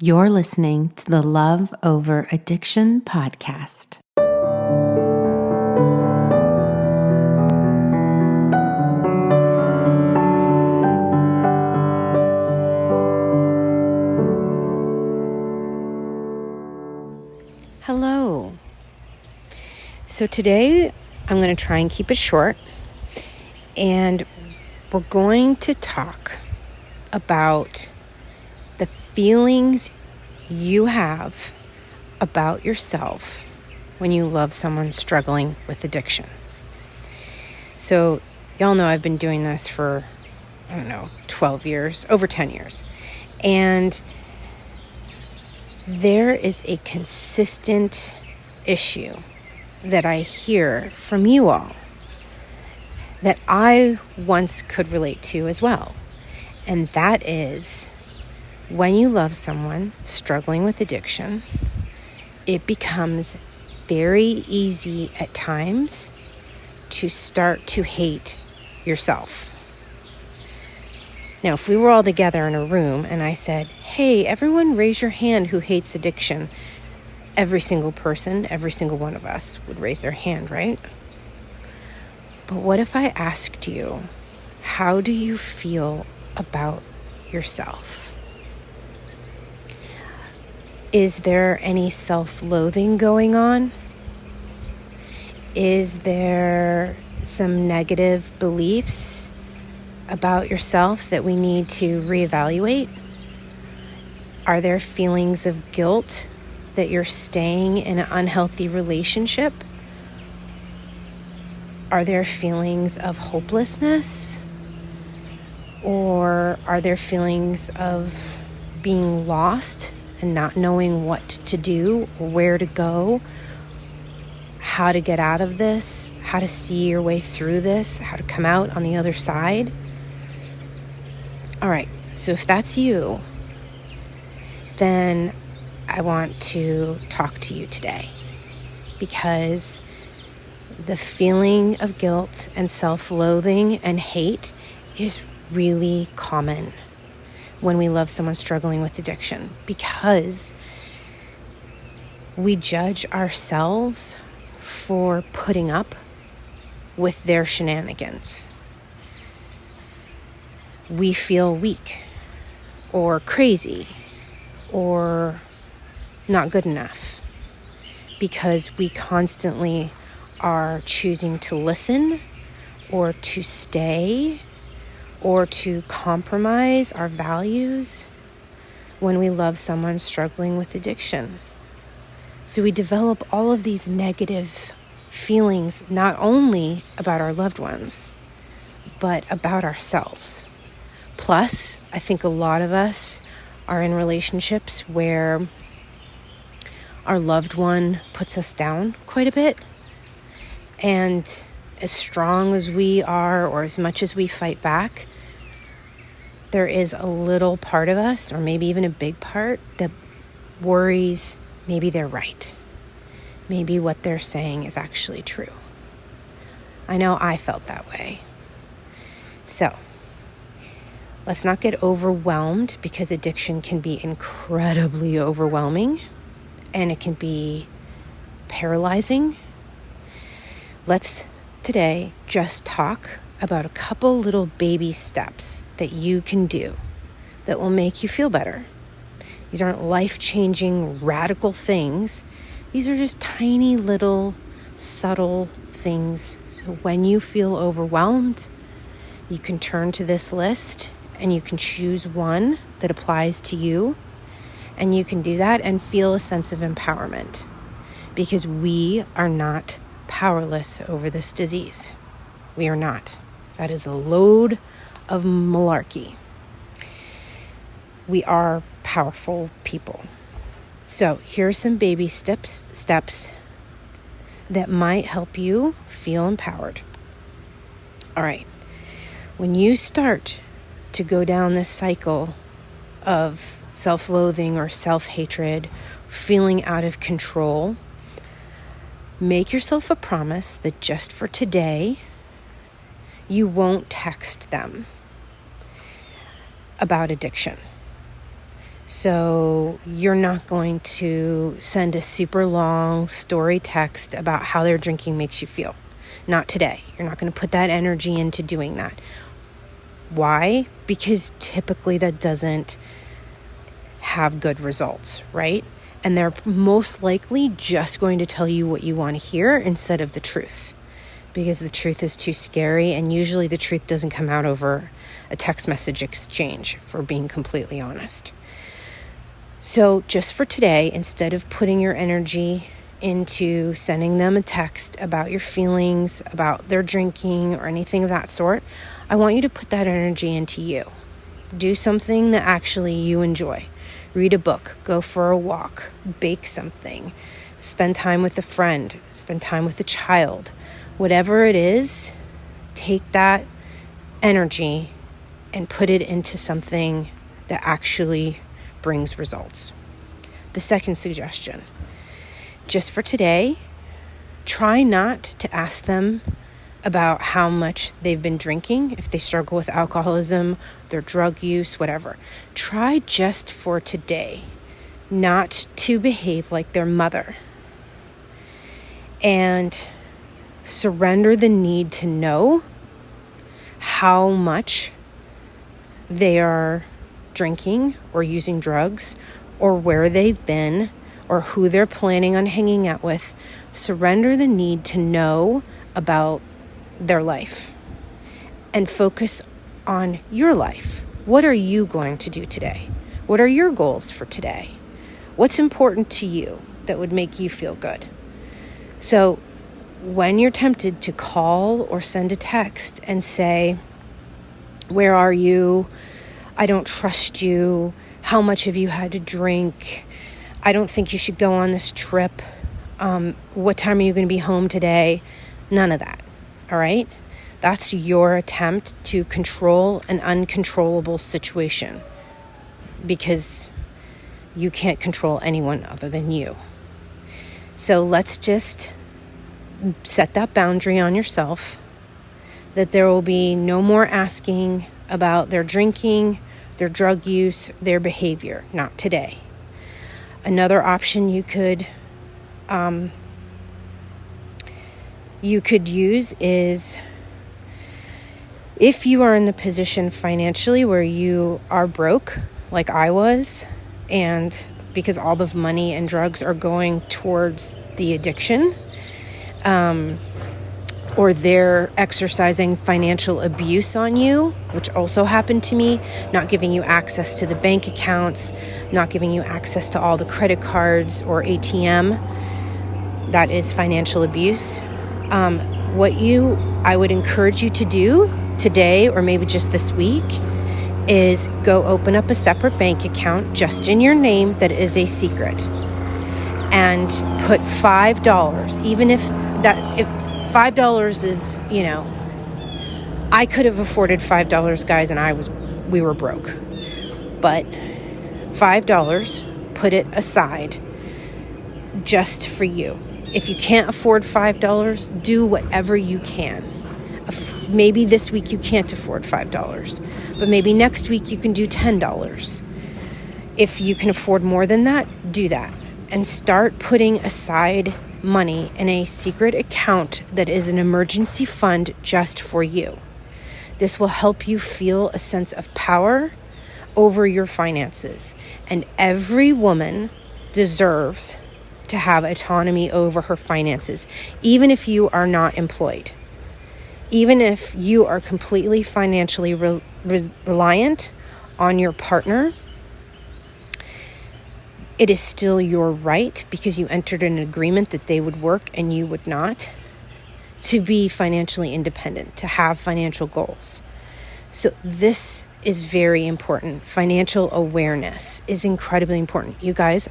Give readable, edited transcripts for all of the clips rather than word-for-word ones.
You're listening to the Love Over Addiction podcast. Hello. So today I'm going to try and keep it short, and we're going to talk about the feelings you have about yourself when you love someone struggling with addiction. So y'all know I've been doing this for, 12 years, over 10 years. And there is a consistent issue that I hear from you all that I once could relate to as well. And that is, when you love someone struggling with addiction, it becomes very easy at times to start to hate yourself. Now, if we were all together in a room and I said, hey, everyone raise your hand who hates addiction, every single person, every single one of us would raise their hand, right? But what if I asked you, how do you feel about yourself? Is there any self-loathing going on? Is there some negative beliefs about yourself that we need to reevaluate? Are there feelings of guilt that you're staying in an unhealthy relationship? Are there feelings of hopelessness? Or are there feelings of being lost and not knowing what to do, where to go, how to get out of this, how to see your way through this, how to come out on the other side? All right, so if that's you, then I want to talk to you today, because the feeling of guilt and self-loathing and hate is really common when we love someone struggling with addiction, because we judge ourselves for putting up with their shenanigans. We feel weak or crazy or not good enough because we constantly are choosing to listen or to stay or to compromise our values when we love someone struggling with addiction. So we develop all of these negative feelings, not only about our loved ones, but about ourselves. Plus, I think a lot of us are in relationships where our loved one puts us down quite a bit. And as strong as we are, or as much as we fight back, there is a little part of us, or maybe even a big part, that worries maybe they're right. Maybe what they're saying is actually true. I know I felt that way. So, let's not get overwhelmed, because addiction can be incredibly overwhelming and it can be paralyzing. Let's today just talk about a couple little baby steps that you can do that will make you feel better. These aren't life-changing, radical things. These are just tiny little subtle things. So when you feel overwhelmed, you can turn to this list and you can choose one that applies to you. And you can do that and feel a sense of empowerment, because we are not powerless over this disease. We are not. That is a load of malarkey. We are powerful people. So here are some baby steps that might help you feel empowered. All right. When you start to go down this cycle of self-loathing or self-hatred, feeling out of control, make yourself a promise that just for today, you won't text them about addiction. So you're not going to send a super long story text about how their drinking makes you feel. Not today. You're not going to put that energy into doing that. Why? Because typically that doesn't have good results, right? And they're most likely just going to tell you what you want to hear instead of the truth, because the truth is too scary, and usually the truth doesn't come out over a text message exchange, for being completely honest. So just for today, instead of putting your energy into sending them a text about your feelings, about their drinking, or anything of that sort, I want you to put that energy into you. Do something that actually you enjoy. Read a book, go for a walk, bake something, spend time with a friend, spend time with a child. Whatever it is, take that energy and put it into something that actually brings results. The second suggestion, just for today, try not to ask them about how much they've been drinking, if they struggle with alcoholism, their drug use, whatever. Try just for today not to behave like their mother, and surrender the need to know how much they are drinking or using drugs, or where they've been, or who they're planning on hanging out with. Surrender the need to know about their life and focus on your life. What are you going to do today? What are your goals for today? What's important to you that would make you feel good? So when you're tempted to call or send a text and say, where are you? I don't trust you. How much have you had to drink? I don't think you should go on this trip. What time are you going to be home today? None of that. All right? That's your attempt to control an uncontrollable situation, because you can't control anyone other than you. So let's just set that boundary on yourself, that there will be no more asking about their drinking, their drug use, their behavior. Not today. Another option you could use is, if you are in the position financially where you are broke, like I was, and because all the money and drugs are going towards the addiction, or they're exercising financial abuse on you, which also happened to me, not giving you access to the bank accounts, not giving you access to all the credit cards or ATM. That is financial abuse. I would encourage you to do today, or maybe just this week, is go open up a separate bank account just in your name that is a secret, and put $5, even if $5 is, I could have afforded $5, guys, and we were broke. But $5, put it aside just for you. If you can't afford $5, do whatever you can. Maybe this week you can't afford $5, but maybe next week you can do $10. If you can afford more than that, do that. And start putting aside money in a secret account that is an emergency fund just for you. This will help you feel a sense of power over your finances. And every woman deserves to have autonomy over her finances, even if you are not employed. Even if you are completely financially reliant on your partner, it is still your right, because you entered an agreement that they would work and you would not, to be financially independent, to have financial goals. So this is very important. Financial awareness is incredibly important. You guys,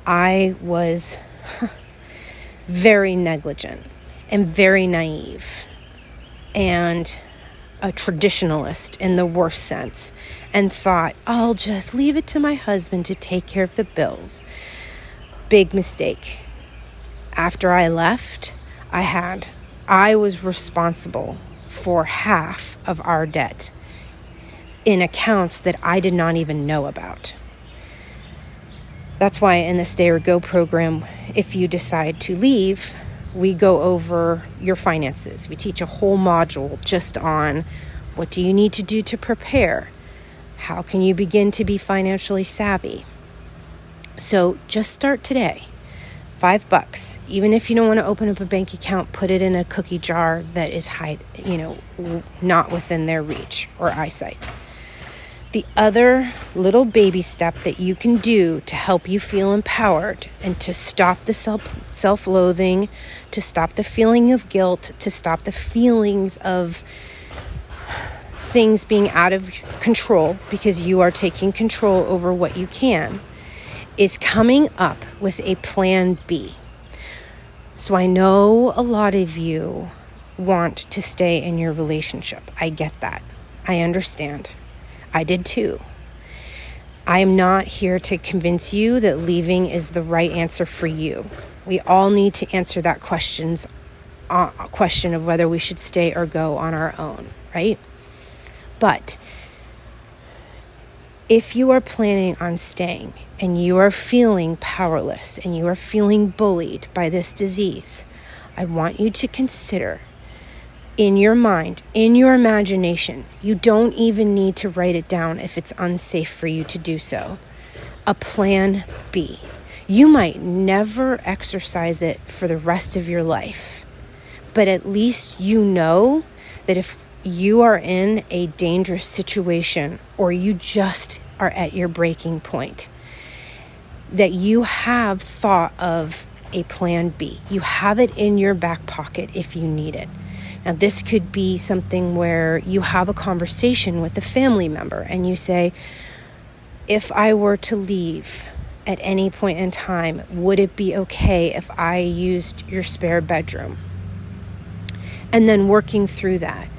I was very negligent and very naive and a traditionalist in the worst sense, and thought, I'll just leave it to my husband to take care of the bills. Big mistake. After I left, I was responsible for half of our debt in accounts that I did not even know about. That's why in the Stay or Go program, if you decide to leave, we go over your finances. We teach a whole module just on what do you need to do to prepare? How can you begin to be financially savvy? So just start today. $5. Even if you don't want to open up a bank account, put it in a cookie jar that is not within their reach or eyesight. The other little baby step that you can do to help you feel empowered and to stop the self-loathing, to stop the feeling of guilt, to stop the feelings of things being out of control because you are taking control over what you can, is coming up with a plan B. So I know a lot of you want to stay in your relationship. I get that. I understand. I did too. I am not here to convince you that leaving is the right answer for you. We all need to answer that question of whether we should stay or go on our own, right? But if you are planning on staying and you are feeling powerless and you are feeling bullied by this disease, I want you to consider in your mind, in your imagination, you don't even need to write it down if it's unsafe for you to do so, a plan B. You might never exercise it for the rest of your life, but at least you know that if you are in a dangerous situation or you just are at your breaking point, that you have thought of a plan B. You have it in your back pocket if you need it. Now, this could be something where you have a conversation with a family member and you say, if I were to leave at any point in time, would it be okay if I used your spare bedroom? And then working through that.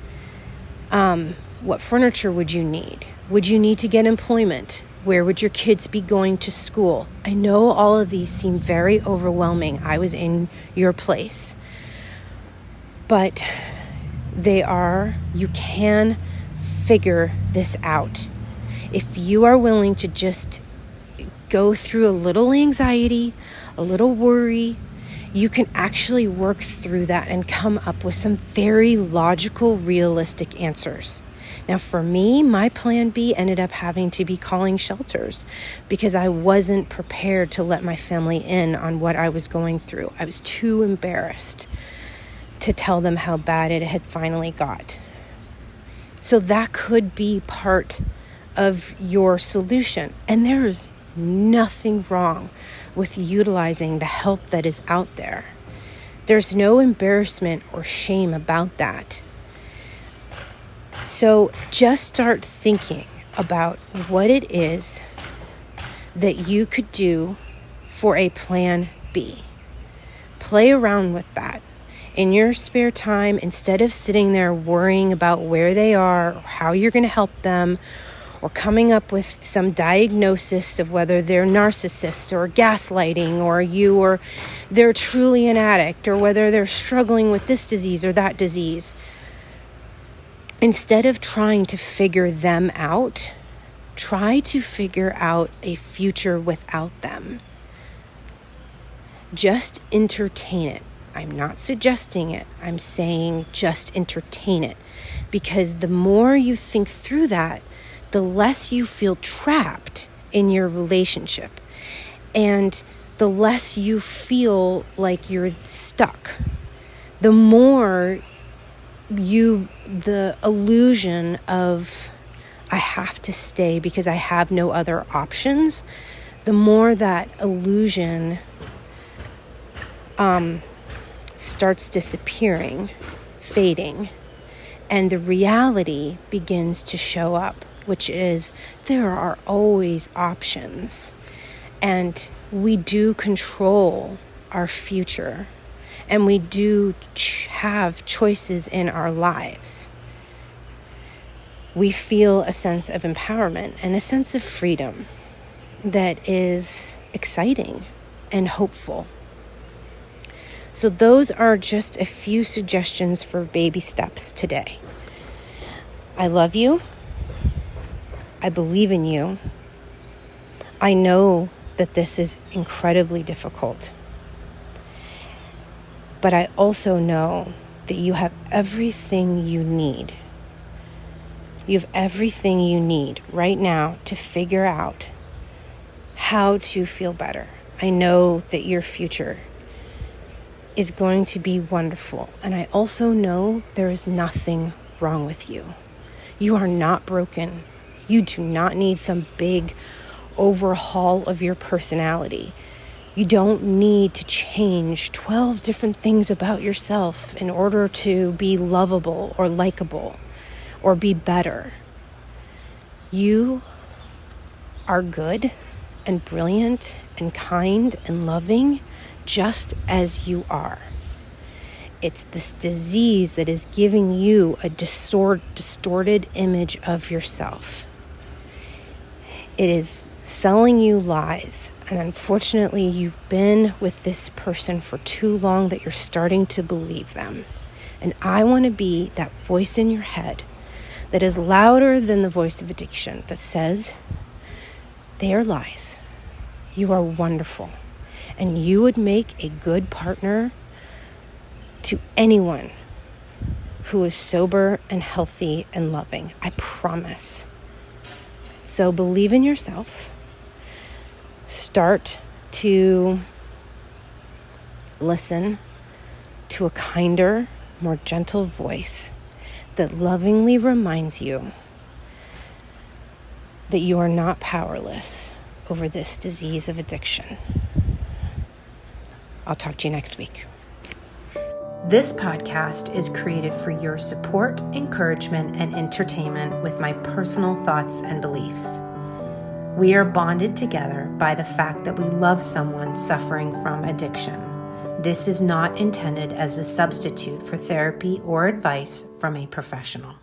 What furniture would you need? Would you need to get employment? Where would your kids be going to school? I know all of these seem very overwhelming. I was in your place. But you can figure this out. If you are willing to just go through a little anxiety, a little worry, you can actually work through that and come up with some very logical, realistic answers. Now, for me, my plan B ended up having to be calling shelters because I wasn't prepared to let my family in on what I was going through. I was too embarrassed to tell them how bad it had finally got. So that could be part of your solution. And there is nothing wrong with utilizing the help that is out there. There's no embarrassment or shame about that. So just start thinking about what it is that you could do for a plan B. Play around with that. In your spare time, instead of sitting there worrying about where they are or how you're going to help them or coming up with some diagnosis of whether they're narcissists or gaslighting or they're truly an addict or whether they're struggling with this disease or that disease, instead of trying to figure them out, try to figure out a future without them. Just entertain it. I'm not suggesting it. I'm saying just entertain it. Because the more you think through that, the less you feel trapped in your relationship. And the less you feel like you're stuck. The more the illusion of I have to stay because I have no other options, the more that illusion starts disappearing, fading, and the reality begins to show up, which is there are always options, and we do control our future, and we do have choices in our lives. We feel a sense of empowerment and a sense of freedom that is exciting and hopeful. So those are just a few suggestions for baby steps today. I love you. I believe in you. I know that this is incredibly difficult. But I also know that you have everything you need. You have everything you need right now to figure out how to feel better. I know that your future is going to be wonderful. And I also know there is nothing wrong with you. You are not broken. You do not need some big overhaul of your personality. You don't need to change 12 different things about yourself in order to be lovable or likable or be better. You are good and brilliant and kind and loving just as you are. It's this disease that is giving you a distorted image of yourself. It is selling you lies. And unfortunately, you've been with this person for too long that you're starting to believe them. And I want to be that voice in your head that is louder than the voice of addiction that says, they are lies. You are wonderful. And you would make a good partner to anyone who is sober and healthy and loving. I promise. So believe in yourself. Start to listen to a kinder, more gentle voice that lovingly reminds you that you are not powerless over this disease of addiction. I'll talk to you next week. This podcast is created for your support, encouragement, and entertainment with my personal thoughts and beliefs. We are bonded together by the fact that we love someone suffering from addiction. This is not intended as a substitute for therapy or advice from a professional.